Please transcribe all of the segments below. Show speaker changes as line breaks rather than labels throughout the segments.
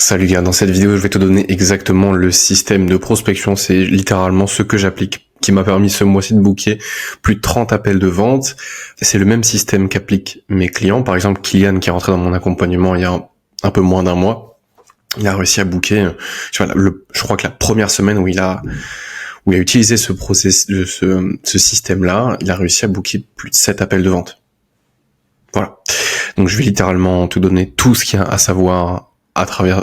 Salut gars, dans cette vidéo je vais te donner exactement le système de prospection, c'est littéralement ce que j'applique, qui m'a permis ce mois-ci de booker plus de 30 appels de vente. C'est le même système qu'appliquent mes clients. Par exemple, Kylian qui est rentré dans mon accompagnement il y a un peu moins d'un mois, il a réussi à booker, je crois que la première semaine où il a utilisé ce système-là, il a réussi à booker plus de 7 appels de vente. Voilà. Donc je vais littéralement te donner tout ce qu'il y a à savoir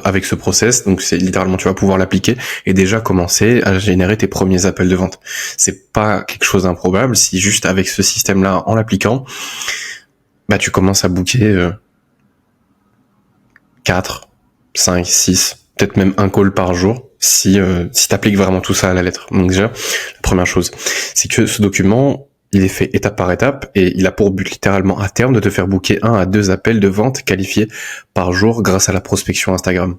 avec ce process. Donc c'est littéralement, tu vas pouvoir l'appliquer et déjà commencer à générer tes premiers appels de vente. C'est pas quelque chose d'improbable si juste avec ce système-là, en l'appliquant, bah tu commences à booker 4, 5, 6, peut-être même un call par jour si t'appliques vraiment tout ça à la lettre. Donc déjà, la première chose, c'est que ce document, il est fait étape par étape et il a pour but littéralement à terme de te faire booker 1 à 2 appels de vente qualifiés par jour grâce à la prospection Instagram.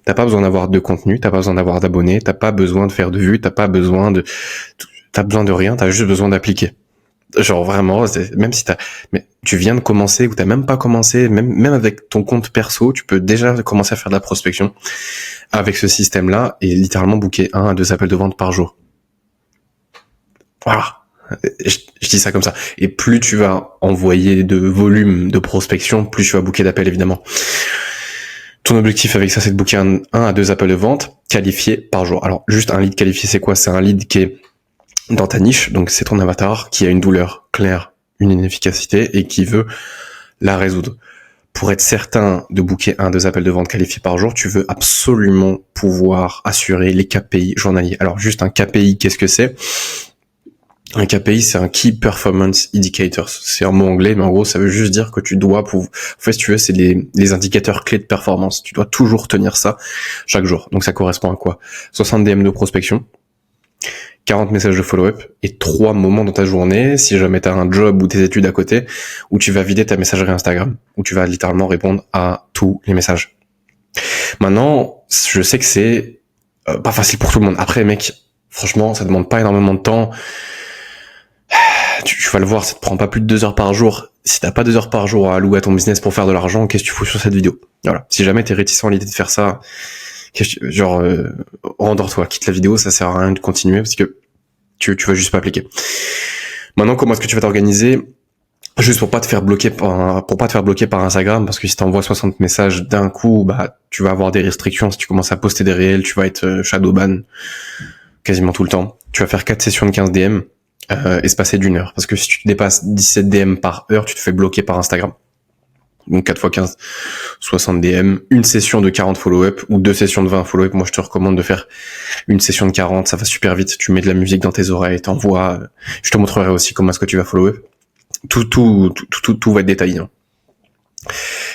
T'as pas besoin d'avoir de contenu, t'as pas besoin d'avoir d'abonnés, t'as pas besoin de faire de vues, t'as besoin de rien, t'as juste besoin d'appliquer. Genre vraiment, même si mais tu viens de commencer ou t'as même pas commencé, même avec ton compte perso, tu peux déjà commencer à faire de la prospection avec ce système-là et littéralement booker 1 à 2 appels de vente par jour. Voilà. Je dis ça comme ça. Et plus tu vas envoyer de volume de prospection, plus tu vas booker d'appels, évidemment. Ton objectif avec ça, c'est de booker 1 à 2 appels de vente qualifiés par jour. Alors, juste un lead qualifié, c'est quoi? C'est un lead qui est dans ta niche, donc c'est ton avatar, qui a une douleur claire, une inefficacité et qui veut la résoudre. Pour être certain de booker 1 à 2 appels de vente qualifiés par jour, tu veux absolument pouvoir assurer les KPI journaliers. Alors, juste un KPI, qu'est-ce que c'est? Un KPI, c'est un Key Performance Indicators. C'est un mot anglais, mais en gros, ça veut juste dire que tu dois pouvoir... En fait, si tu veux, c'est les indicateurs clés de performance. Tu dois toujours tenir ça chaque jour. Donc, ça correspond à quoi? 60 DM de prospection, 40 messages de follow-up et 3 moments dans ta journée, si jamais tu as un job ou tes études à côté, où tu vas vider ta messagerie Instagram, où tu vas littéralement répondre à tous les messages. Maintenant, je sais que c'est pas facile pour tout le monde. Après, mec, franchement, ça demande pas énormément de temps. Tu vas le voir, ça te prend pas plus de 2 heures par jour. Si t'as pas 2 heures par jour à allouer à ton business pour faire de l'argent, qu'est-ce que tu fous sur cette vidéo? Voilà. Si jamais t'es réticent à l'idée de faire ça, rendors-toi, quitte la vidéo, ça sert à rien de continuer parce que tu vas juste pas appliquer. Maintenant, comment est-ce que tu vas t'organiser? Juste pour pas te faire bloquer par Instagram, parce que si t'envoies 60 messages d'un coup, bah, tu vas avoir des restrictions. Si tu commences à poster des réels, tu vas être shadowban quasiment tout le temps. Tu vas faire 4 sessions de 15 DM. Espacé d'1 heure. Parce que si tu dépasses 17 DM par heure, tu te fais bloquer par Instagram. Donc 4 x 15, 60 DM, une session de 40 follow-up ou 2 sessions de 20 follow-up. Moi, je te recommande de faire une session de 40, ça va super vite. Tu mets de la musique dans tes oreilles, t'envoies. Je te montrerai aussi comment est-ce que tu vas follow-up. Tout va être détaillé. Hein.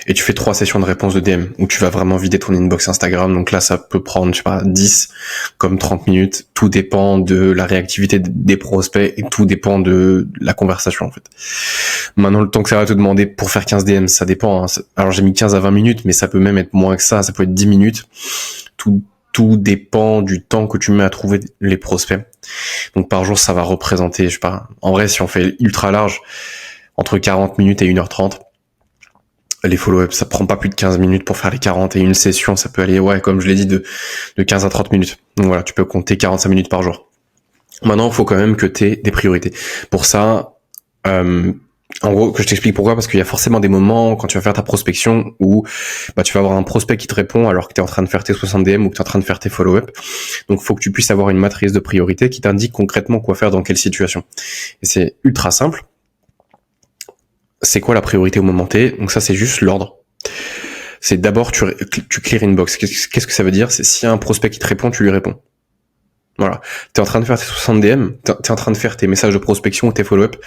Et tu fais 3 sessions de réponse de DM où tu vas vraiment vider ton inbox Instagram. Donc là, ça peut prendre, 10 comme 30 minutes. Tout dépend de la réactivité des prospects et tout dépend de la conversation, en fait. Maintenant, le temps que ça va te demander pour faire 15 DM, ça dépend. Hein. Alors, j'ai mis 15 à 20 minutes, mais ça peut même être moins que ça. Ça peut être 10 minutes. Tout dépend du temps que tu mets à trouver les prospects. Donc, par jour, ça va représenter, en vrai, si on fait ultra large, entre 40 minutes et 1h30. Les follow-up, ça prend pas plus de 15 minutes pour faire les 40 et une session, ça peut aller, comme je l'ai dit, de 15 à 30 minutes. Donc voilà, tu peux compter 45 minutes par jour. Maintenant, il faut quand même que tu aies des priorités. Pour ça, en gros, que je t'explique pourquoi, parce qu'il y a forcément des moments quand tu vas faire ta prospection où tu vas avoir un prospect qui te répond alors que tu es en train de faire tes 60 DM ou que tu es en train de faire tes follow-up. Donc, il faut que tu puisses avoir une matrice de priorité qui t'indique concrètement quoi faire dans quelle situation. Et c'est ultra simple. C'est quoi la priorité au moment T? Donc ça, c'est juste l'ordre. C'est d'abord, tu clear inbox. Qu'est-ce que ça veut dire? C'est s'il y a un prospect qui te répond, tu lui réponds. Voilà. T'es en train de faire tes 60 DM, t'es en train de faire tes messages de prospection ou tes follow-up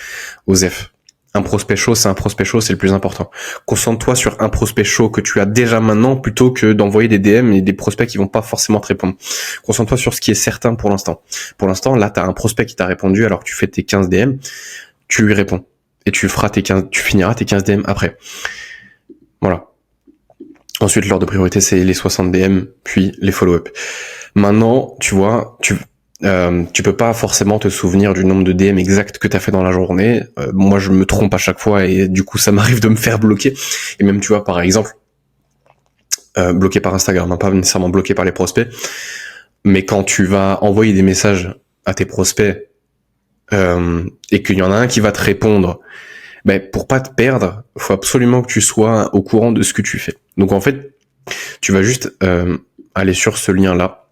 aux F. Un prospect chaud, c'est le plus important. Concentre-toi sur un prospect chaud que tu as déjà maintenant plutôt que d'envoyer des DM et des prospects qui vont pas forcément te répondre. Concentre-toi sur ce qui est certain pour l'instant. Pour l'instant, là, t'as un prospect qui t'a répondu alors que tu fais tes 15 DM, tu lui réponds. Et tu finiras tes 15 DM après. Voilà. Ensuite, l'ordre de priorité, c'est les 60 DM, puis les follow-up. Maintenant, tu vois, tu peux pas forcément te souvenir du nombre de DM exact que tu as fait dans la journée. Moi, je me trompe à chaque fois et du coup, ça m'arrive de me faire bloquer. Et même, tu vois, par exemple, bloqué par Instagram, hein, pas nécessairement bloqué par les prospects, mais quand tu vas envoyer des messages à tes prospects et qu'il y en a un qui va te répondre, ben pour pas te perdre, faut absolument que tu sois au courant de ce que tu fais. Donc en fait, tu vas juste aller sur ce lien-là.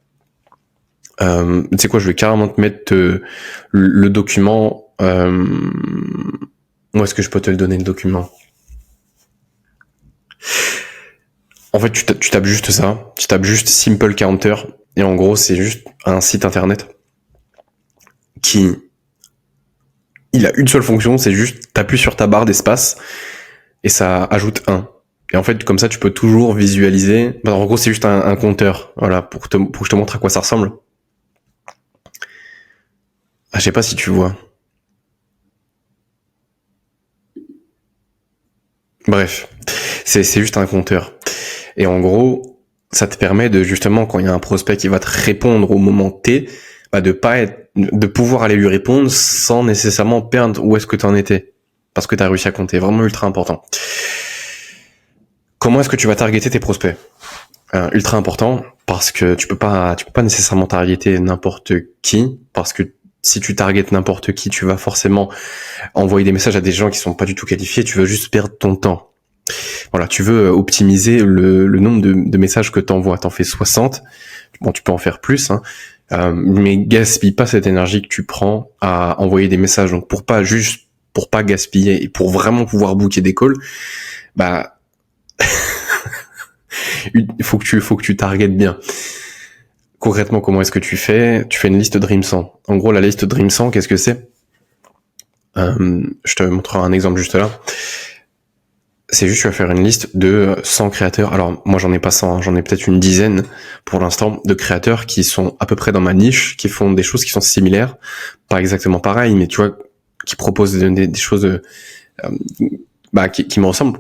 Tu sais quoi, je vais carrément te mettre le document. Où est-ce que je peux te le donner, le document? En fait, tu tapes juste ça. Tu tapes juste Simple Counter. Et en gros, c'est juste un site internet qui... Il a une seule fonction, c'est juste t'appuies sur ta barre d'espace et ça ajoute 1. Et en fait, comme ça, tu peux toujours visualiser. En gros, c'est juste un compteur. Voilà, pour que je te montre à quoi ça ressemble. Ah, je sais pas si tu vois. Bref, c'est juste un compteur. Et en gros, ça te permet de justement, quand il y a un prospect qui va te répondre au moment T, bah de pouvoir aller lui répondre sans nécessairement perdre où est-ce que tu en étais. Parce que tu as réussi à compter. Vraiment ultra important. Comment est-ce que tu vas targeter tes prospects? Ultra important, parce que tu peux pas nécessairement targeter n'importe qui, parce que si tu targetes n'importe qui, tu vas forcément envoyer des messages à des gens qui sont pas du tout qualifiés, tu veux juste perdre ton temps. Voilà, tu veux optimiser le nombre de messages que t'envoies. T'en fais 60, bon, tu peux en faire plus, hein, mais gaspille pas cette énergie que tu prends à envoyer des messages. Donc pour pas gaspiller et pour vraiment pouvoir booker des calls, bah il faut que tu targetes bien. Concrètement, comment est-ce que tu fais? Tu fais une liste Dream 100. En gros, la liste Dream 100, qu'est-ce que c'est? Je te montrerai un exemple juste là. C'est juste, tu vas faire une liste de 100 créateurs. Alors, moi, j'en ai pas 100, hein, j'en ai peut-être une dizaine pour l'instant de créateurs qui sont à peu près dans ma niche, qui font des choses qui sont similaires, pas exactement pareil, mais tu vois, qui proposent des choses qui me ressemblent.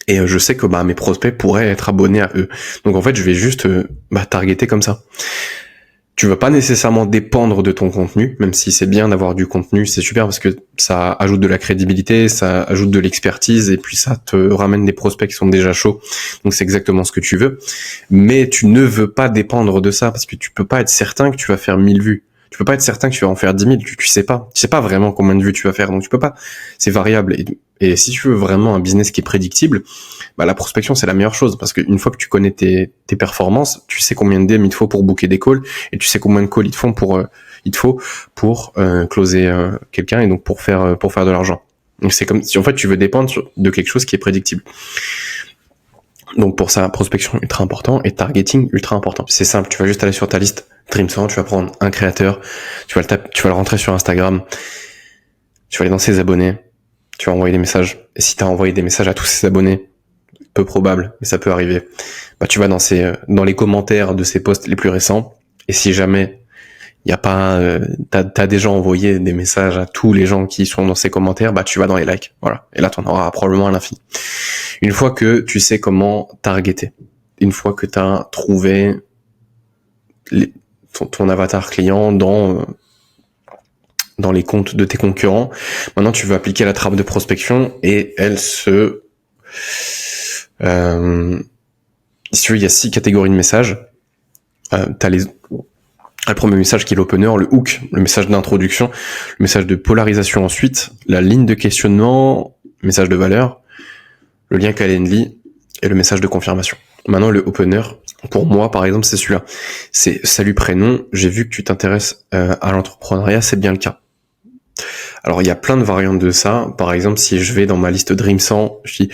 Et je sais que mes prospects pourraient être abonnés à eux. Donc en fait, je vais juste targeter comme ça. Tu vas pas nécessairement dépendre de ton contenu, même si c'est bien d'avoir du contenu, c'est super parce que ça ajoute de la crédibilité, ça ajoute de l'expertise et puis ça te ramène des prospects qui sont déjà chauds. Donc c'est exactement ce que tu veux. Mais tu ne veux pas dépendre de ça parce que tu peux pas être certain que tu vas faire 1000 vues. Tu peux pas être certain que tu vas en faire 10 000, tu sais pas. Tu sais pas vraiment combien de vues tu vas faire, donc tu peux pas. C'est variable. Et si tu veux vraiment un business qui est prédictible, la prospection c'est la meilleure chose parce qu'une fois que tu connais tes performances, tu sais combien de DM il te faut pour booker des calls et tu sais combien de calls il te faut pour closer quelqu'un et donc pour faire de l'argent. Donc c'est comme si en fait tu veux dépendre de quelque chose qui est prédictible. Donc pour ça, prospection ultra important et targeting ultra important. C'est simple, tu vas juste aller sur ta liste Dream 100, tu vas prendre un créateur, tu vas le rentrer sur Instagram, tu vas aller dans ses abonnés, tu vas envoyer des messages. Et si tu as envoyé des messages à tous ses abonnés, peu probable, mais ça peut arriver, tu vas dans les commentaires de ses posts les plus récents. Et si jamais il y a pas, t'as déjà envoyé des messages à tous les gens qui sont dans ces commentaires, tu vas dans les likes, voilà. Et là, t'en auras probablement à l'infini. Une fois que tu sais comment targeter, une fois que t'as trouvé ton avatar client dans les comptes de tes concurrents, maintenant tu veux appliquer la trappe de prospection et elle se... si tu veux, il y a 6 catégories de messages. T'as le premier message qui est l'opener, le hook, le message d'introduction, le message de polarisation ensuite, la ligne de questionnement, message de valeur, le lien Calendly et le message de confirmation. Maintenant, le opener, pour moi, par exemple, c'est celui-là. C'est salut prénom, j'ai vu que tu t'intéresses à l'entrepreneuriat, c'est bien le cas. Alors, il y a plein de variantes de ça. Par exemple, si je vais dans ma liste Dream 100, je dis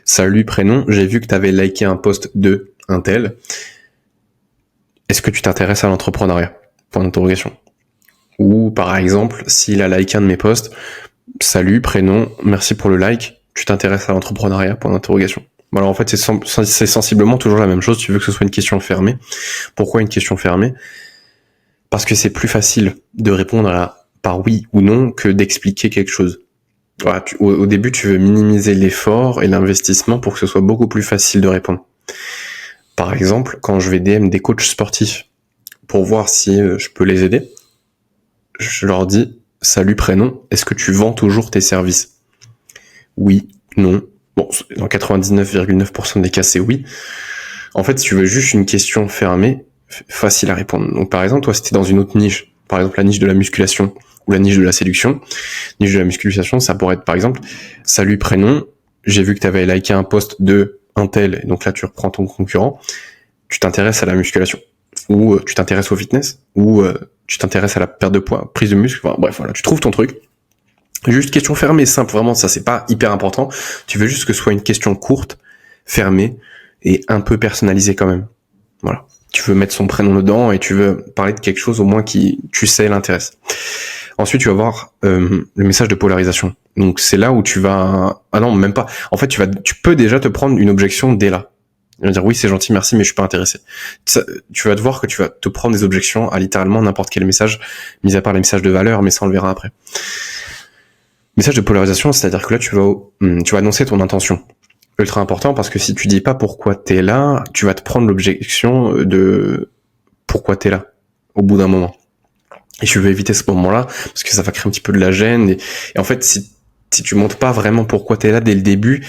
salut prénom, j'ai vu que tu avais liké un post de un tel. Est-ce que tu t'intéresses à l'entrepreneuriat? Point d'interrogation. Ou par exemple, s'il a liké un de mes posts, salut, prénom, merci pour le like, tu t'intéresses à l'entrepreneuriat? Point d'interrogation. Alors en fait, c'est sensiblement toujours la même chose, tu veux que ce soit une question fermée. Pourquoi une question fermée? Parce que c'est plus facile de répondre par oui ou non que d'expliquer quelque chose. Voilà, au début, tu veux minimiser l'effort et l'investissement pour que ce soit beaucoup plus facile de répondre. Par exemple, quand je vais DM des coachs sportifs pour voir si je peux les aider, je leur dis « Salut prénom, est-ce que tu vends toujours tes services ?» Oui, non, Bon, dans 99,9% des cas, c'est oui. En fait, si tu veux juste une question fermée, facile à répondre. Donc, par exemple, toi, si t'es dans une autre niche, par exemple la niche de la musculation ou la niche de la séduction, niche de la musculation, ça pourrait être, par exemple, salut prénom, j'ai vu que t'avais liké un post de un tel, et donc là, tu reprends ton concurrent, tu t'intéresses à la musculation, ou tu t'intéresses au fitness, ou tu t'intéresses à la perte de poids, prise de muscle, enfin, bref, voilà, tu trouves ton truc. Juste question fermée, simple, vraiment, ça c'est pas hyper important. Tu veux juste que ce soit une question courte, fermée, et un peu personnalisée quand même. Voilà. Tu veux mettre son prénom dedans et tu veux parler de quelque chose au moins qui, tu sais, l'intéresse. Ensuite, tu vas voir le message de polarisation. Donc c'est là où tu vas... Ah non, même pas. En fait, tu peux déjà te prendre une objection dès là. Tu vas dire oui, c'est gentil, merci, mais je suis pas intéressé. Tu vas te voir que tu vas te prendre des objections à littéralement n'importe quel message, mis à part les messages de valeur, mais ça on le verra après. Message de polarisation, c'est-à-dire que là, tu vas annoncer ton intention. Ultra important parce que si tu dis pas pourquoi t'es là, tu vas te prendre l'objection de pourquoi t'es là au bout d'un moment. Et je veux éviter ce moment-là parce que ça va créer un petit peu de la gêne. Et en fait, si tu montres pas vraiment pourquoi t'es là dès le début,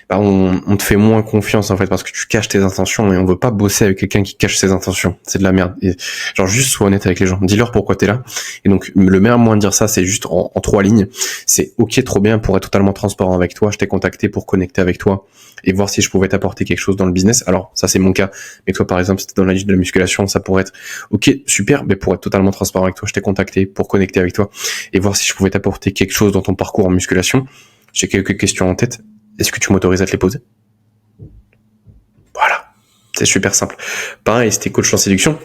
bah on te fait moins confiance en fait parce que tu caches tes intentions et on veut pas bosser avec quelqu'un qui cache ses intentions. C'est de la merde. Et genre juste sois honnête avec les gens. Dis-leur pourquoi t'es là. Et donc le meilleur moyen de dire ça, c'est juste en 3 lignes. C'est ok, trop bien, pour être totalement transparent avec toi, je t'ai contacté pour connecter avec toi et voir si je pouvais t'apporter quelque chose dans le business. Alors ça c'est mon cas. Mais toi par exemple, si t'es dans la liste de la musculation, ça pourrait être ok, super, mais pour être totalement transparent avec toi, je t'ai contacté pour connecter avec toi et voir si je pouvais t'apporter quelque chose dans ton parcours en musculation. J'ai quelques questions en tête. Est-ce que tu m'autorises à te les poser? Voilà. C'est super simple. Pareil, si t'es coach en séduction,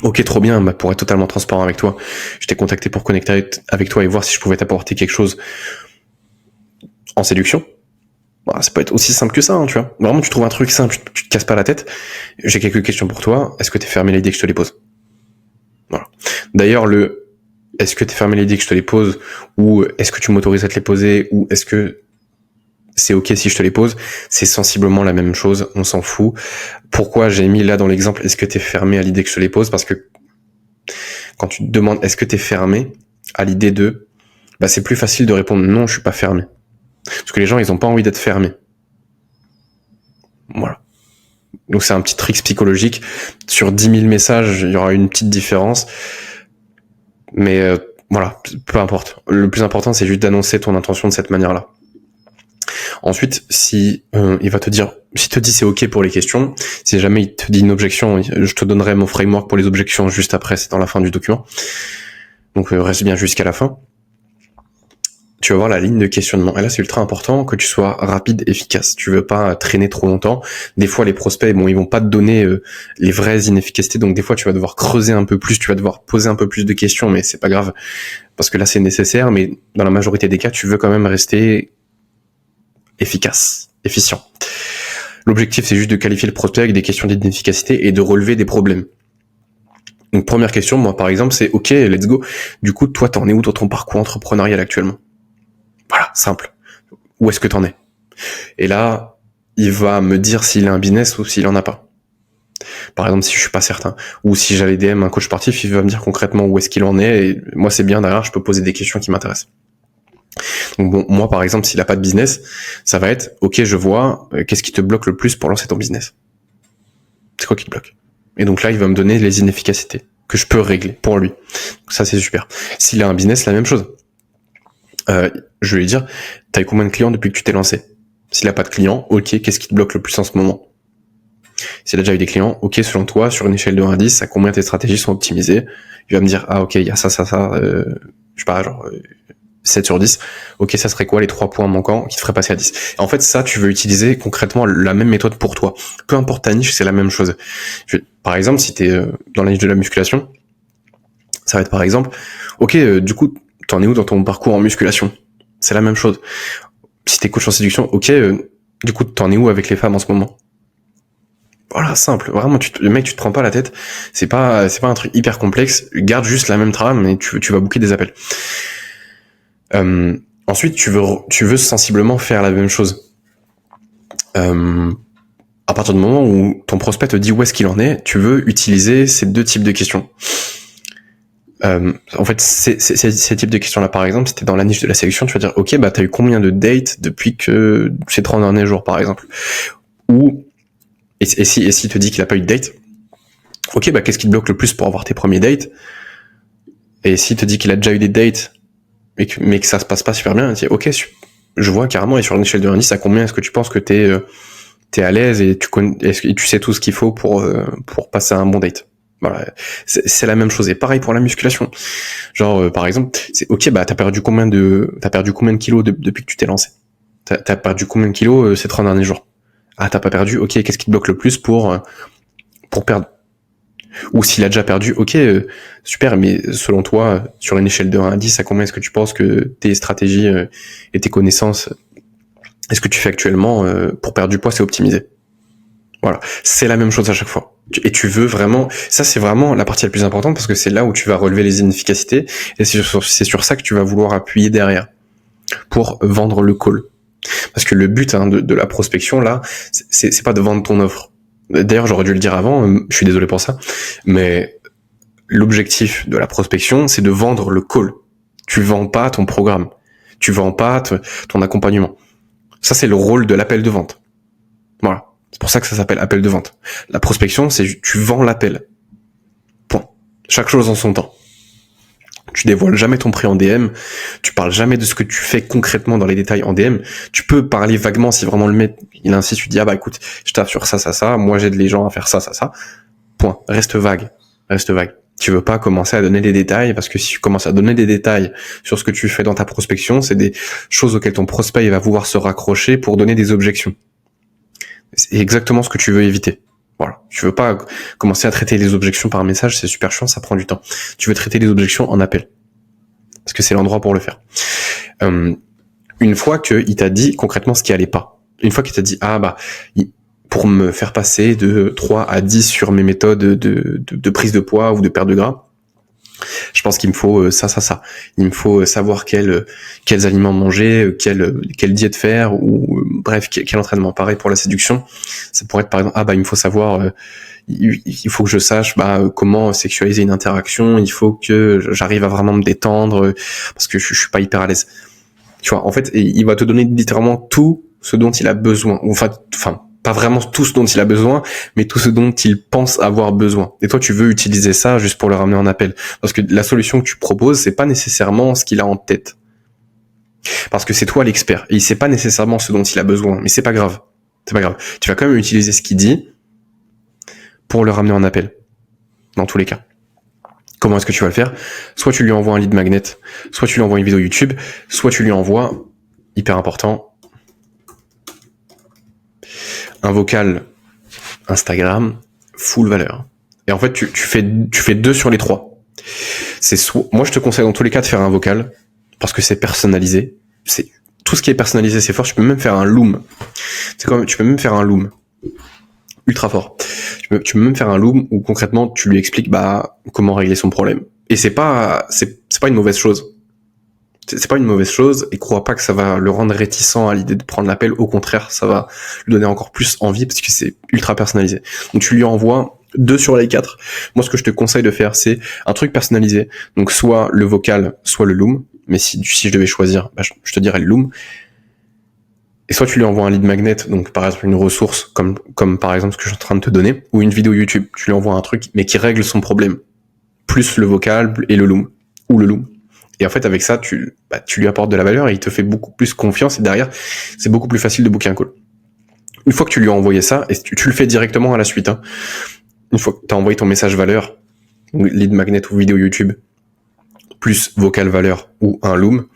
ok, trop bien, bah, pour être totalement transparent avec toi, je t'ai contacté pour connecter avec toi et voir si je pouvais t'apporter quelque chose en séduction. Bah, ça peut être aussi simple que ça, hein, tu vois. Vraiment, tu trouves un truc simple, tu te casses pas la tête. J'ai quelques questions pour toi. Est-ce que t'es fermé l'idée que je te les pose? Voilà. D'ailleurs, est-ce que t'es fermé l'idée que je te les pose, ou est-ce que tu m'autorises à te les poser, ou est-ce que c'est ok si je te les pose, c'est sensiblement la même chose, on s'en fout. Pourquoi j'ai mis là dans l'exemple, est-ce que t'es fermé à l'idée que je te les pose? Parce que quand tu te demandes est-ce que t'es fermé à l'idée de, bah c'est plus facile de répondre non, je suis pas fermé. Parce que les gens, ils ont pas envie d'être fermés. Voilà. Donc c'est un petit trick psychologique. Sur 10 000 messages, il y aura une petite différence. Mais voilà, peu importe. Le plus important, c'est juste d'annoncer ton intention de cette manière-là. Ensuite, si il va te dire, s'il te dit c'est ok pour les questions, si jamais il te dit une objection, je te donnerai mon framework pour les objections juste après, c'est dans la fin du document. Donc reste bien jusqu'à la fin. Tu vas voir la ligne de questionnement. Et là, c'est ultra important que tu sois rapide, efficace. Tu veux pas traîner trop longtemps. Des fois, les prospects, bon, ils vont pas te donner les vraies inefficacités. Donc, des fois, tu vas devoir creuser un peu plus. Tu vas devoir poser un peu plus de questions, mais c'est pas grave parce que là, c'est nécessaire. Mais dans la majorité des cas, tu veux quand même rester efficace, efficient. L'objectif, c'est juste de qualifier le prospect avec des questions d'inefficacité et de relever des problèmes. Donc, première question, moi, par exemple, c'est ok, let's go. Du coup, toi, t'en es où dans ton parcours entrepreneurial actuellement? Voilà, simple. Où est-ce que t'en es? Et là, il va me dire s'il a un business ou s'il en a pas. Par exemple, si je suis pas certain. Ou si j'allais DM un coach sportif, il va me dire concrètement où est-ce qu'il en est. Et moi, c'est bien, derrière, je peux poser des questions qui m'intéressent. Donc bon, moi, par exemple, s'il a pas de business, ça va être, ok, je vois, qu'est-ce qui te bloque le plus pour lancer ton business? C'est quoi qui te bloque? Et donc là, il va me donner les inefficacités que je peux régler pour lui. Donc ça, c'est super. S'il a un business, la même chose. Je vais lui dire, t'as eu combien de clients depuis que tu t'es lancé? S'il a pas de clients, ok, qu'est-ce qui te bloque le plus en ce moment? S'il a déjà eu des clients, ok, selon toi, sur une échelle de 1 à 10, à combien tes stratégies sont optimisées? Il va me dire, ah ok, il y a ça, je sais pas, genre 7 sur 10. Ok, ça serait quoi les 3 points manquants qui te feraient passer à 10? Et en fait, ça, tu veux utiliser concrètement la même méthode pour toi. Peu importe ta niche, c'est la même chose. Par exemple, si t'es dans la niche de la musculation, ça va être par exemple, ok, du coup, t'en es où dans ton parcours en musculation? C'est la même chose. Si t'es coach en séduction, ok, du coup, t'en es où avec les femmes en ce moment? Voilà, simple. Vraiment, le mec, tu te prends pas la tête. C'est pas un truc hyper complexe. Garde juste la même trame et tu vas booker des appels. Ensuite, tu veux sensiblement faire la même chose. À partir du moment où ton prospect te dit où est-ce qu'il en est, tu veux utiliser ces 2 types de questions. En fait, ces types de questions-là, par exemple, c'était dans la niche de la séduction, tu vas dire, ok, bah t'as eu combien de dates depuis que ces 30 derniers jours, par exemple. Ou, et s'il te dit qu'il a pas eu de date, ok, bah qu'est-ce qui te bloque le plus pour avoir tes premiers dates? Et s'il te dit qu'il a déjà eu des dates, mais que ça se passe pas super bien, tu dis, ok, je vois carrément, et sur une échelle de 1 à 10, à combien est-ce que tu penses que t'es à l'aise et tu sais tout ce qu'il faut pour passer un bon date? Voilà, c'est la même chose. Et pareil pour la musculation. Genre, par exemple, c'est ok, bah t'as perdu combien de kilos depuis que tu t'es lancé? T'as perdu combien de kilos ces 30 derniers jours? Ah, t'as pas perdu? Ok, qu'est-ce qui te bloque le plus pour perdre? Ou s'il a déjà perdu, ok, super, mais selon toi, sur une échelle de 1 à 10, à combien est-ce que tu penses que tes stratégies et tes connaissances, est-ce que tu fais actuellement pour perdre du poids, c'est optimisé? Voilà, c'est la même chose à chaque fois. Et tu veux vraiment, ça c'est vraiment la partie la plus importante parce que c'est là où tu vas relever les inefficacités et c'est sur ça que tu vas vouloir appuyer derrière pour vendre le call. Parce que le but de la prospection là, c'est pas de vendre ton offre. D'ailleurs, j'aurais dû le dire avant, je suis désolé pour ça, mais l'objectif de la prospection, c'est de vendre le call. Tu vends pas ton programme, tu vends pas ton accompagnement. Ça c'est le rôle de l'appel de vente. Voilà. C'est pour ça que ça s'appelle appel de vente. La prospection, c'est tu vends l'appel. Point. Chaque chose en son temps. Tu dévoiles jamais ton prix en DM. Tu parles jamais de ce que tu fais concrètement dans les détails en DM. Tu peux parler vaguement si vraiment le mec, il insiste, tu dis, ah bah écoute, je tape sur ça. Moi, j'aide les gens à faire ça. Point. Reste vague. Tu veux pas commencer à donner des détails parce que si tu commences à donner des détails sur ce que tu fais dans ta prospection, c'est des choses auxquelles ton prospect va vouloir se raccrocher pour donner des objections. C'est exactement ce que tu veux éviter. Voilà. Tu veux pas commencer à traiter les objections par message, c'est super chiant, ça prend du temps. Tu veux traiter les objections en appel. Parce que c'est l'endroit pour le faire. Une fois qu'il t'a dit concrètement ce qui allait pas, une fois qu'il t'a dit, ah bah, pour me faire passer de 3 à 10 sur mes méthodes de prise de poids ou de perte de gras, je pense qu'il me faut ça. Il me faut savoir quels aliments manger, quelle diète faire, ou bref, quel entraînement. Pareil pour la séduction, ça pourrait être par exemple, ah bah il me faut savoir, il faut que je sache comment sexualiser une interaction, il faut que j'arrive à vraiment me détendre, parce que je suis pas hyper à l'aise. Tu vois, en fait, il va te donner littéralement tout ce dont il a besoin. Enfin, pas vraiment tout ce dont il a besoin, mais tout ce dont il pense avoir besoin. Et toi, tu veux utiliser ça juste pour le ramener en appel. Parce que la solution que tu proposes, c'est pas nécessairement ce qu'il a en tête. Parce que c'est toi l'expert. Et il sait pas nécessairement ce dont il a besoin. Mais c'est pas grave. Tu vas quand même utiliser ce qu'il dit pour le ramener en appel. Dans tous les cas. Comment est-ce que tu vas le faire? Soit tu lui envoies un lead magnet, soit tu lui envoies une vidéo YouTube, soit tu lui envoies, hyper important, un vocal Instagram full valeur. Et en fait, tu fais 2 sur les 3. Moi, je te conseille dans tous les cas de faire un vocal parce que c'est personnalisé. C'est tout ce qui est personnalisé, c'est fort. Tu peux même faire un loom. Tu peux même faire un loom ultra fort. Tu peux même faire un loom où concrètement tu lui expliques comment régler son problème. Et c'est pas une mauvaise chose. C'est pas une mauvaise chose, et crois pas que ça va le rendre réticent à l'idée de prendre l'appel. Au contraire, ça va lui donner encore plus envie parce que c'est ultra personnalisé. Donc tu lui envoies 2 sur les 4. Moi, ce que je te conseille de faire, c'est un truc personnalisé. Donc soit le vocal, soit le loom. Mais si je devais choisir, je te dirais le loom. Et soit tu lui envoies un lead magnet, donc par exemple une ressource comme par exemple ce que je suis en train de te donner, ou une vidéo YouTube. Tu lui envoies un truc, mais qui règle son problème. Plus le vocal et le loom. Ou le loom. Et en fait, avec ça, tu lui apportes de la valeur et il te fait beaucoup plus confiance. Et derrière, c'est beaucoup plus facile de booker un call. Une fois que tu lui as envoyé ça, et tu le fais directement à la suite. Une fois que tu as envoyé ton message valeur, lead magnet ou vidéo YouTube, plus vocal valeur ou un loom,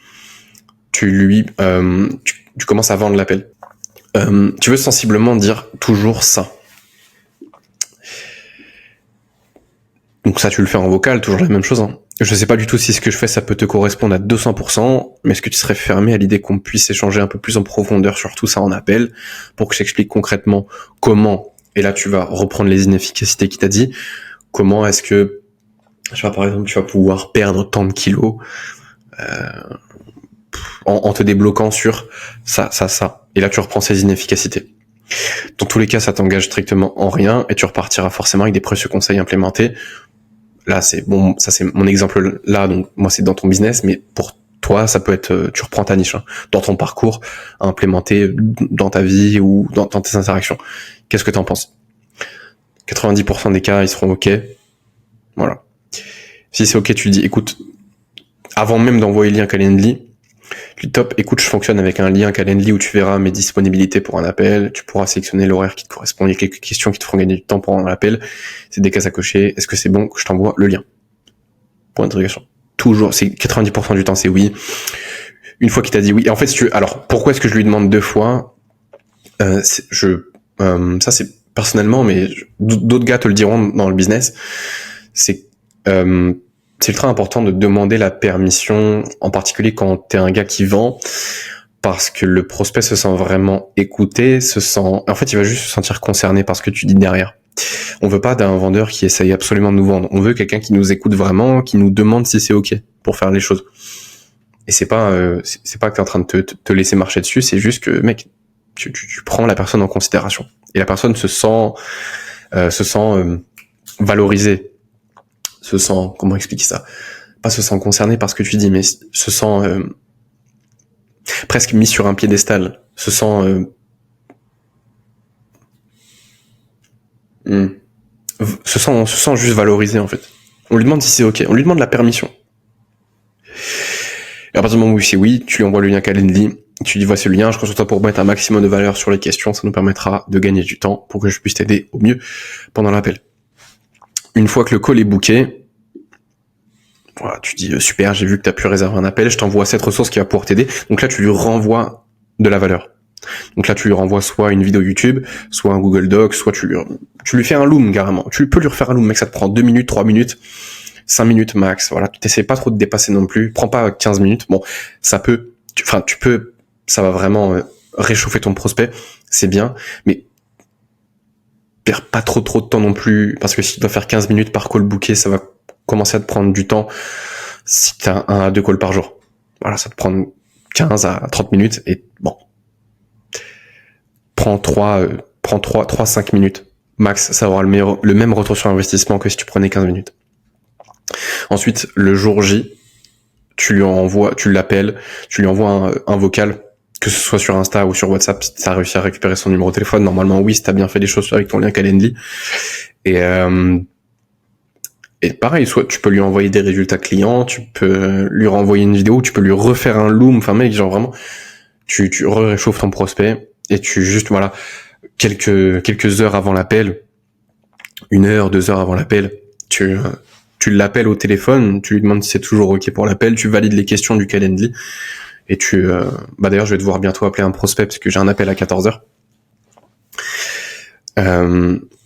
tu commences à vendre l'appel. Tu veux sensiblement dire toujours ça. Donc ça, tu le fais en vocal, toujours la même chose. Je sais pas du tout si ce que je fais, ça peut te correspondre à 200%, mais est-ce que tu serais fermé à l'idée qu'on puisse échanger un peu plus en profondeur sur tout ça en appel, pour que je t'explique concrètement comment, et là tu vas reprendre les inefficacités qu'il t'a dit, comment est-ce que, par exemple, tu vas pouvoir perdre tant de kilos, en te débloquant sur ça. Et là tu reprends ces inefficacités. Dans tous les cas, ça t'engage strictement en rien, et tu repartiras forcément avec des précieux conseils implémentés là c'est bon, ça c'est mon exemple là, donc moi c'est dans ton business, mais pour toi ça peut être, tu reprends ta niche, hein, dans ton parcours à implémenter dans ta vie ou dans tes interactions. Qu'est-ce que t'en penses? 90% des cas ils seront ok, voilà. Si c'est ok, tu dis écoute, avant même d'envoyer le lien Calendly, tu top, écoute, je fonctionne avec un lien Calendly où tu verras mes disponibilités pour un appel, tu pourras sélectionner l'horaire qui te correspond, il y a quelques questions qui te feront gagner du temps pendant l'appel, c'est des cases à cocher, est-ce que c'est bon que je t'envoie le lien? Point d'interrogation. Toujours, c'est 90% du temps c'est oui. Une fois qu'il t'a dit oui, et en fait si tu veux, alors pourquoi est-ce que je lui demande 2 fois? Ça c'est personnellement, mais d'autres gars te le diront dans le business, c'est ultra important de demander la permission, en particulier quand t'es un gars qui vend, parce que le prospect se sent vraiment écouté, en fait, il va juste se sentir concerné par ce que tu dis derrière. On veut pas d'un vendeur qui essaye absolument de nous vendre. On veut quelqu'un qui nous écoute vraiment, qui nous demande si c'est ok pour faire les choses. Et c'est pas que t'es en train de te laisser marcher dessus, c'est juste que, mec, tu prends la personne en considération. Et la personne se sent valorisée. Se sent, comment expliquer ça? Pas se sent concerné par ce que tu dis, mais se sent presque mis sur un piédestal. Se sent se sent juste valorisé en fait. On lui demande si c'est ok, on lui demande la permission. Et à partir du moment où c'est oui, tu lui envoies le lien Calendly, tu lui dis voici le lien, je compte sur toi pour mettre un maximum de valeur sur les questions, ça nous permettra de gagner du temps pour que je puisse t'aider au mieux pendant l'appel. Une fois que le call est booké, voilà, tu dis super, j'ai vu que tu as pu réserver un appel, je t'envoie cette ressource qui va pouvoir t'aider. Donc là, tu lui renvoies de la valeur. Donc là, tu lui renvoies soit une vidéo YouTube, soit un Google Doc, soit tu lui fais un loom carrément. Tu peux lui refaire un loom, mec, ça te prend 2 minutes, 3 minutes, 5 minutes max. Voilà, tu t'essaies pas trop de dépasser non plus. Prends pas 15 minutes. Bon, ça peut, ça va vraiment réchauffer ton prospect, c'est bien, mais perds pas trop de temps non plus, parce que si tu dois faire 15 minutes par call booké, ça va commencer à te prendre du temps si t'as 1 à 2 calls par jour. Voilà, ça te prend 15 à 30 minutes et bon. Prends 5 minutes. Max, ça aura le même retour sur investissement que si tu prenais 15 minutes. Ensuite, le jour J, tu l'appelles, tu lui envoies un vocal, que ce soit sur Insta ou sur WhatsApp, si t'as réussi à récupérer son numéro de téléphone. Normalement, oui, si t'as bien fait les choses avec ton lien Calendly. Et pareil, soit tu peux lui envoyer des résultats clients, tu peux lui renvoyer une vidéo, tu peux lui refaire un loom. Enfin, mec, genre vraiment, tu réchauffes ton prospect et tu juste, voilà, quelques heures avant l'appel, 1 heure, 2 heures avant l'appel, tu l'appelles au téléphone, tu lui demandes si c'est toujours ok pour l'appel, tu valides les questions du Calendly et d'ailleurs, je vais devoir bientôt appeler un prospect parce que j'ai un appel à 14h.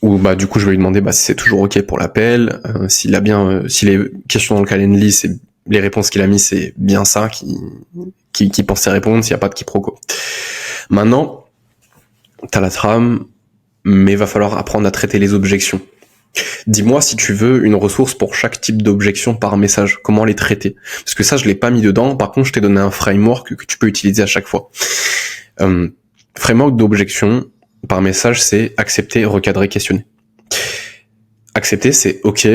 Où du coup je vais lui demander si c'est toujours ok pour l'appel, s'il a bien, si les questions dans le Calendly, c'est les réponses qu'il a mis, c'est bien ça qui pensait répondre, s'il n'y a pas de quiproquo. Maintenant, t'as la trame, mais va falloir apprendre à traiter les objections. Dis-moi si tu veux une ressource pour chaque type d'objection par message, comment les traiter. Parce que ça, je l'ai pas mis dedans, par contre, je t'ai donné un framework que tu peux utiliser à chaque fois. Framework d'objection par message, c'est accepter, recadrer, questionner. Accepter, c'est ok,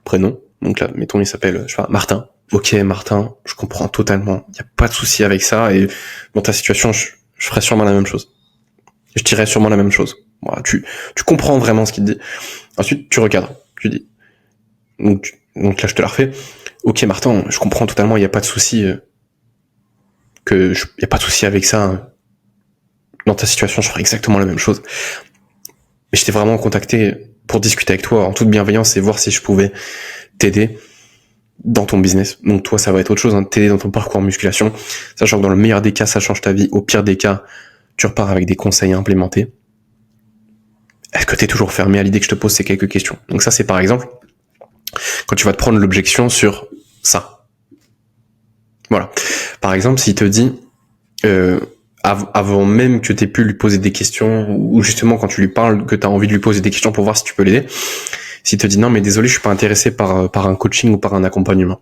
prénom. Donc là, mettons, il s'appelle, je sais pas, Martin. Ok, Martin, je comprends totalement. Il n'y a pas de souci avec ça. Et dans ta situation, je ferais sûrement la même chose. Je dirais sûrement la même chose. Voilà, tu comprends vraiment ce qu'il te dit. Ensuite, tu recadres. Tu dis. Donc là, je te la refais. Ok, Martin, je comprends totalement. Il n'y a pas de souci. Il y a pas de souci avec ça. Dans ta situation, je ferais exactement la même chose. Mais je t'ai vraiment contacté pour discuter avec toi en toute bienveillance et voir si je pouvais t'aider dans ton business. Donc toi, ça va être autre chose, t'aider dans ton parcours en musculation, sachant que dans le meilleur des cas, ça change ta vie. Au pire des cas, tu repars avec des conseils à implémenter. Est-ce que t'es toujours fermé à l'idée que je te pose ces quelques questions? Donc ça, c'est par exemple quand tu vas te prendre l'objection sur ça. Voilà. Par exemple, s'il te dit avant même que tu aies pu lui poser des questions, ou justement quand tu lui parles, que tu as envie de lui poser des questions pour voir si tu peux l'aider, s'il te dit non mais désolé, je suis pas intéressé par un coaching ou par un accompagnement.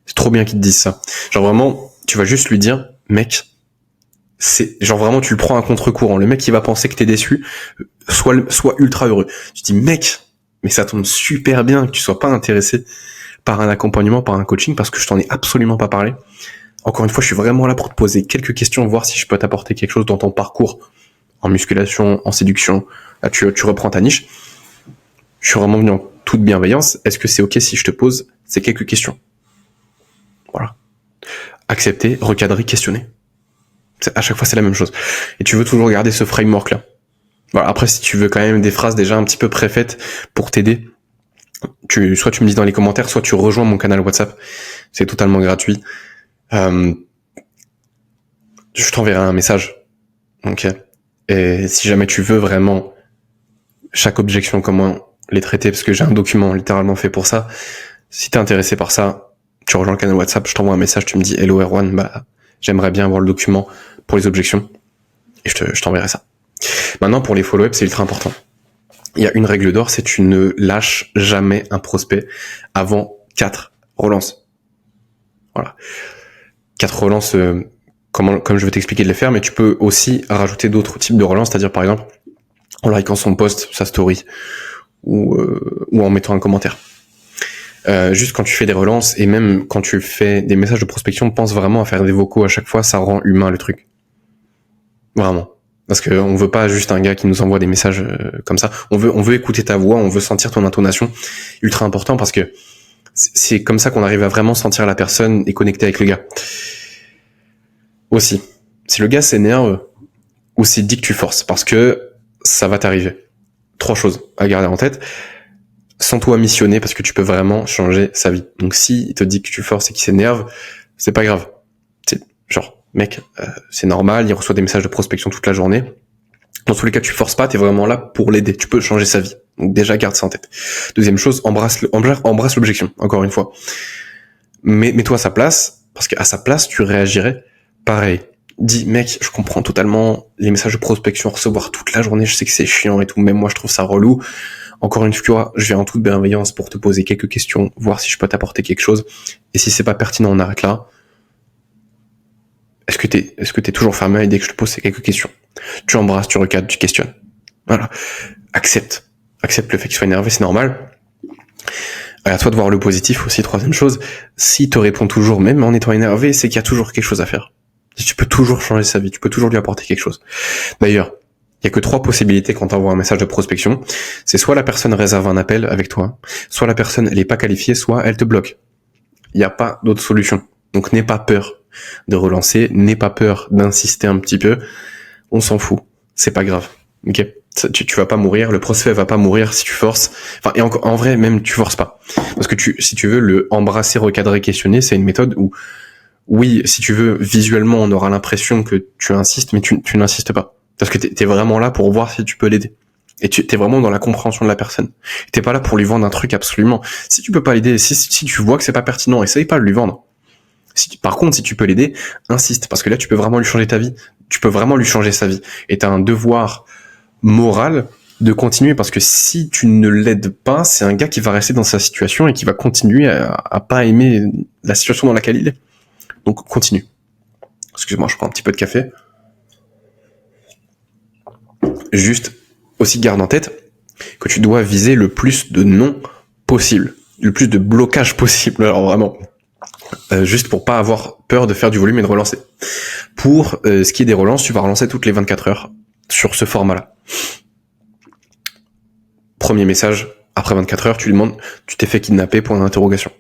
C'est trop bien qu'il te dise ça. Genre vraiment, tu vas juste lui dire, mec, c'est genre vraiment tu le prends à contre-courant. Le mec il va penser que t'es déçu, soit ultra heureux. Tu dis mec, Mais ça tombe super bien que tu sois pas intéressé par un accompagnement, par un coaching, parce que je t'en ai absolument pas parlé. Encore une fois, je suis vraiment là pour te poser quelques questions, voir si je peux t'apporter quelque chose dans ton parcours, en musculation, en séduction. Là, tu reprends ta niche. Je suis vraiment venu en toute bienveillance. Est-ce que c'est ok si je te pose ces quelques questions? Voilà. Accepter, recadrer, questionner. À chaque fois, c'est la même chose. Et tu veux toujours garder ce framework-là. Voilà. Après, si tu veux quand même des phrases déjà un petit peu préfaites pour t'aider, soit tu me dis dans les commentaires, soit tu rejoins mon canal WhatsApp. C'est totalement gratuit. Je t'enverrai un message. Ok. Et si jamais tu veux vraiment chaque objection, comment les traiter, parce que j'ai un document littéralement fait pour ça. Si t'es intéressé par ça, tu rejoins le canal WhatsApp, je t'envoie un message, tu me dis Hello Erwan, j'aimerais bien avoir le document pour les objections. Et je t'enverrai ça. Maintenant, pour les follow-up, c'est ultra important. Il y a une règle d'or, c'est tu ne lâches jamais un prospect avant 4 relances. Voilà. 4 relances, comme je vais t'expliquer de les faire, mais tu peux aussi rajouter d'autres types de relances, c'est-à-dire par exemple en likant son post, sa story, ou en mettant un commentaire. Juste quand tu fais des relances et même quand tu fais des messages de prospection, pense vraiment à faire des vocaux à chaque fois, ça rend humain le truc. Vraiment. Parce que on veut pas juste un gars qui nous envoie des messages comme ça. On veut écouter ta voix, on veut sentir ton intonation. Ultra important parce que c'est comme ça qu'on arrive à vraiment sentir la personne et connecter avec le gars. Aussi, si le gars s'énerve ou s'il dit que tu forces, parce que ça va t'arriver. 3 choses à garder en tête. Sens-toi missionné parce que tu peux vraiment changer sa vie. Donc si il te dit que tu forces et qu'il s'énerve, c'est pas grave. C'est genre, mec, c'est normal, il reçoit des messages de prospection toute la journée. Dans tous les cas, tu forces pas, t'es vraiment là pour l'aider. Tu peux changer sa vie. Donc déjà, garde ça en tête. Deuxième chose, embrasse l'objection, encore une fois. Mets-toi à sa place, parce qu'à sa place, tu réagirais pareil. Dis, mec, je comprends totalement les messages de prospection, recevoir toute la journée, je sais que c'est chiant et tout, même moi je trouve ça relou. Encore une fois, je viens en toute bienveillance pour te poser quelques questions, voir si je peux t'apporter quelque chose. Et si c'est pas pertinent, on arrête là. Est-ce que t'es toujours fermé à l'idée que je te pose ces quelques questions? Tu embrasses, tu recadres, tu questionnes. Voilà. Accepte le fait qu'il soit énervé, c'est normal. À toi de voir le positif aussi, troisième chose. S'il te répond toujours, même en étant énervé, c'est qu'il y a toujours quelque chose à faire. Tu peux toujours changer sa vie, tu peux toujours lui apporter quelque chose. D'ailleurs, il y a que 3 possibilités quand tu envoies un message de prospection. C'est soit la personne réserve un appel avec toi, soit la personne elle est pas qualifiée, soit elle te bloque. Il n'y a pas d'autre solution. Donc n'aie pas peur de relancer, n'aie pas peur d'insister un petit peu. On s'en fout, c'est pas grave. Ok, tu vas pas mourir, le prospect va pas mourir si tu forces. Enfin, et en vrai même tu forces pas, parce que si tu veux le embrasser, recadrer, questionner, c'est une méthode où oui, si tu veux, visuellement, on aura l'impression que tu insistes, mais tu n'insistes pas. Parce que t'es vraiment là pour voir si tu peux l'aider. Et t'es vraiment dans la compréhension de la personne. T'es pas là pour lui vendre un truc absolument. Si tu peux pas l'aider, si tu vois que c'est pas pertinent, essaye pas de lui vendre. Par contre, si tu peux l'aider, insiste. Parce que là, tu peux vraiment lui changer ta vie. Tu peux vraiment lui changer sa vie. Et t'as un devoir moral de continuer. Parce que si tu ne l'aides pas, c'est un gars qui va rester dans sa situation et qui va continuer à pas aimer la situation dans laquelle il est. Donc continue. Excuse-moi, je prends un petit peu de café. Juste, aussi garde en tête que tu dois viser le plus de non possible, le plus de blocage possible. Alors vraiment, juste pour pas avoir peur de faire du volume et de relancer. Pour ce qui est des relances, tu vas relancer toutes les 24 heures sur ce format-là. Premier message, après 24 heures, tu lui demandes, tu t'es fait kidnapper, point d'interrogation.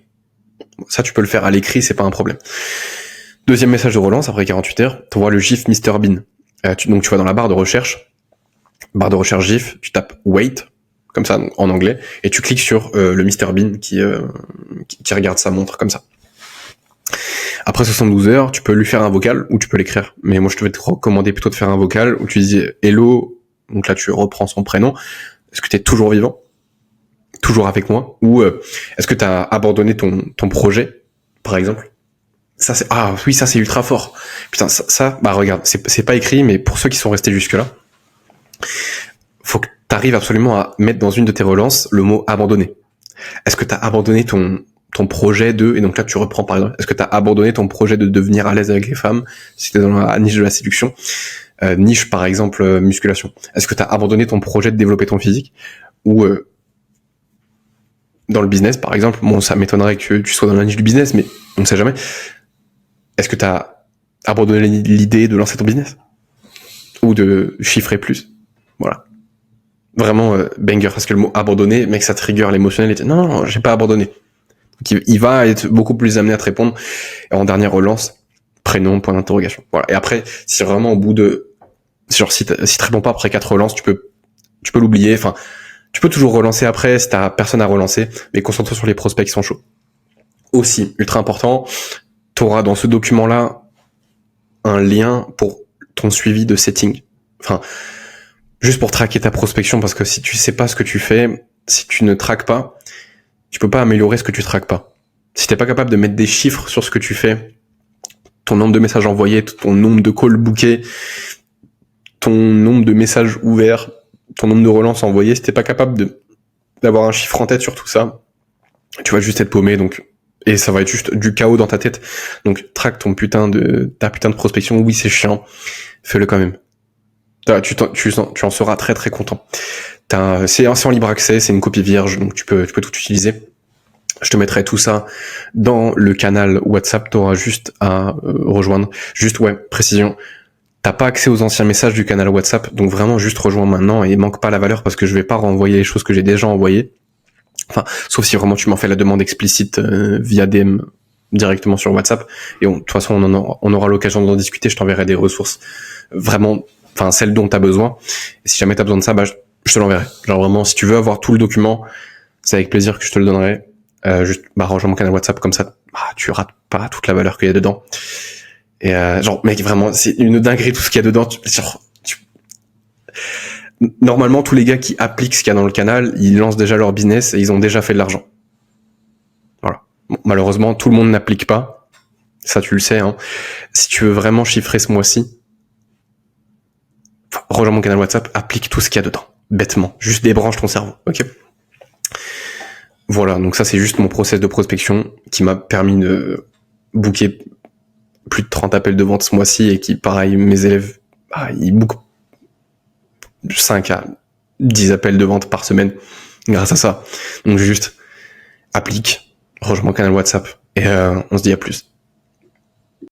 Ça, tu peux le faire à l'écrit, c'est pas un problème. Deuxième message de relance, après 48 heures, tu vois le GIF Mr Bean. Donc tu vas dans la barre de recherche GIF, tu tapes wait, comme ça en anglais, et tu cliques sur le Mr Bean qui regarde sa montre comme ça. Après 72 heures, tu peux lui faire un vocal ou tu peux l'écrire. Mais moi, je te vais te recommander plutôt de faire un vocal où tu dis hello, donc là tu reprends son prénom. Est-ce que tu es toujours vivant? Toujours avec moi? Ou est-ce que tu as abandonné ton projet, par exemple? Ça c'est ultra fort. Putain, ça regarde, c'est pas écrit, mais pour ceux qui sont restés jusque là, faut que t'arrives absolument à mettre dans une de tes relances le mot abandonné. Est-ce que t'as abandonné ton projet et donc là tu reprends par exemple, est-ce que t'as abandonné ton projet de devenir à l'aise avec les femmes, si t'es dans la niche de la séduction, niche par exemple musculation. Est-ce que t'as abandonné ton projet de développer ton physique, ou dans le business, par exemple, bon, ça m'étonnerait que tu sois dans la niche du business, mais on ne sait jamais. Est-ce que tu as abandonné l'idée de lancer ton business? Ou de chiffrer plus? Voilà. Vraiment, banger, parce que le mot abandonner, mec, ça trigger l'émotionnel, et non, j'ai pas abandonné. Donc, il va être beaucoup plus amené à te répondre. Et en dernière relance, prénom, point d'interrogation. Voilà. Et après, si vraiment au bout de, genre, si te réponds pas après 4 relances, tu peux l'oublier. Enfin, tu peux toujours relancer après si t'as personne à relancer, mais concentre-toi sur les prospects qui sont chauds. Aussi, ultra important, t'auras dans ce document-là un lien pour ton suivi de setting. Enfin, juste pour traquer ta prospection, parce que si tu sais pas ce que tu fais, si tu ne traques pas, tu peux pas améliorer ce que tu traques pas. Si t'es pas capable de mettre des chiffres sur ce que tu fais, ton nombre de messages envoyés, ton nombre de calls bookés, ton nombre de messages ouverts, ton nombre de relances envoyées, si t'es pas capable d'avoir un chiffre en tête sur tout ça, tu vas juste être paumé, donc, et ça va être juste du chaos dans ta tête. Donc, traque ta putain de prospection. Oui, c'est chiant. Fais-le quand même. Tu en seras très très content. C'est en libre accès, c'est une copie vierge, donc tu peux tout utiliser. Je te mettrai tout ça dans le canal WhatsApp, t'auras juste à rejoindre. Juste, ouais, précision. T'as pas accès aux anciens messages du canal WhatsApp, donc vraiment juste rejoins maintenant et manque pas la valeur parce que je vais pas renvoyer les choses que j'ai déjà envoyées. Enfin, sauf si vraiment tu m'en fais la demande explicite via DM directement sur WhatsApp. Et de toute façon, on aura l'occasion d'en discuter. Je t'enverrai des ressources vraiment, enfin celles dont t'as besoin. Et si jamais t'as besoin de ça, bah je te l'enverrai. Genre vraiment, si tu veux avoir tout le document, c'est avec plaisir que je te le donnerai. Juste, rejoins mon canal WhatsApp comme ça, tu rates pas toute la valeur qu'il y a dedans. Et genre, mec, vraiment, c'est une dinguerie tout ce qu'il y a dedans. Normalement, tous les gars qui appliquent ce qu'il y a dans le canal, ils lancent déjà leur business et ils ont déjà fait de l'argent. Voilà. Bon, malheureusement, tout le monde n'applique pas. Ça, tu le sais. Hein. Si tu veux vraiment chiffrer ce mois-ci, rejoins mon canal WhatsApp, applique tout ce qu'il y a dedans. Bêtement. Juste débranche ton cerveau. Ok. Voilà. Donc ça, c'est juste mon process de prospection qui m'a permis de booker plus de 30 appels de vente ce mois-ci et qui, pareil, mes élèves, ils bookent 5 à 10 appels de vente par semaine grâce à ça. Donc juste applique, rejoins mon canal WhatsApp et on se dit à plus.